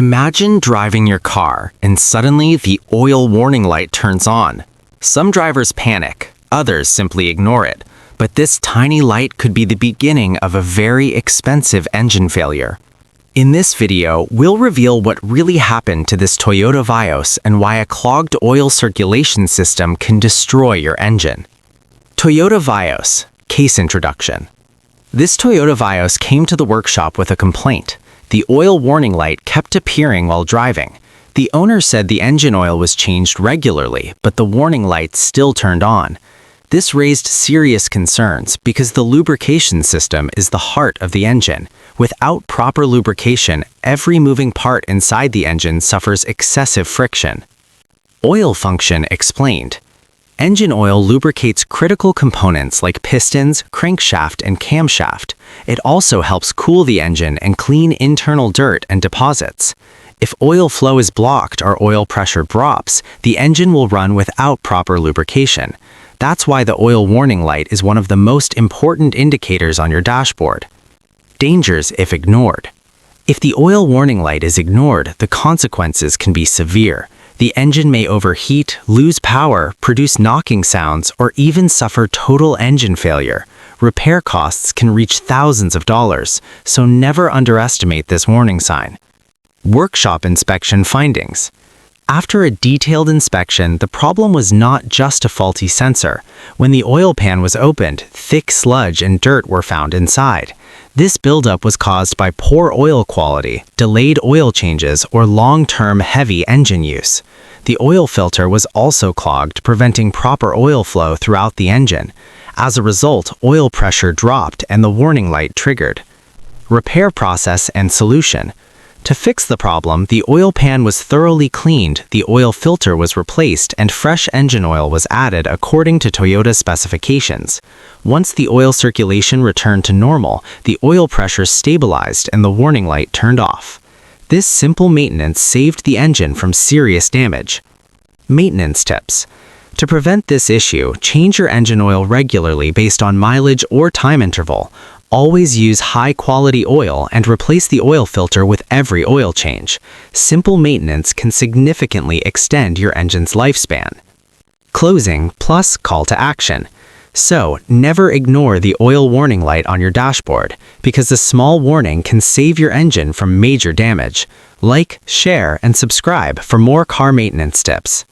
Imagine driving your car and suddenly the oil warning light turns on. Some drivers panic, others simply ignore it, but this tiny light could be the beginning of a very expensive engine failure. In this video, we'll reveal what really happened to this Toyota Vios and why a clogged oil circulation system can destroy your engine. Toyota Vios, case introduction. This Toyota Vios came to the workshop with a complaint. The oil warning light kept appearing while driving. The owner said the engine oil was changed regularly, but the warning light still turned on. This raised serious concerns because the lubrication system is the heart of the engine. Without proper lubrication, every moving part inside the engine suffers excessive friction. Oil function explained. Engine oil lubricates critical components like pistons, crankshaft, and camshaft. It also helps cool the engine and clean internal dirt and deposits. If oil flow is blocked or oil pressure drops, the engine will run without proper lubrication. That's why the oil warning light is one of the most important indicators on your dashboard. Dangers if ignored. If the oil warning light is ignored, the consequences can be severe. The engine may overheat, lose power, produce knocking sounds, or even suffer total engine failure. Repair costs can reach thousands of dollars, so never underestimate this warning sign. Workshop inspection findings. After a detailed inspection, the problem was not just a faulty sensor. When the oil pan was opened, thick sludge and dirt were found inside. This buildup was caused by poor oil quality, delayed oil changes, or long-term heavy engine use. The oil filter was also clogged, preventing proper oil flow throughout the engine. As a result, oil pressure dropped and the warning light triggered. Repair process and solution. To fix the problem, the oil pan was thoroughly cleaned, the oil filter was replaced, and fresh engine oil was added according to Toyota specifications. Once the oil circulation returned to normal, the oil pressure stabilized and the warning light turned off. This simple maintenance saved the engine from serious damage. Maintenance tips. To prevent this issue, change your engine oil regularly based on mileage or time interval. Always use high-quality oil and replace the oil filter with every oil change. Simple maintenance can significantly extend your engine's lifespan. Closing plus call to action. So, never ignore the oil warning light on your dashboard, because a small warning can save your engine from major damage. Like, share, and subscribe for more car maintenance tips.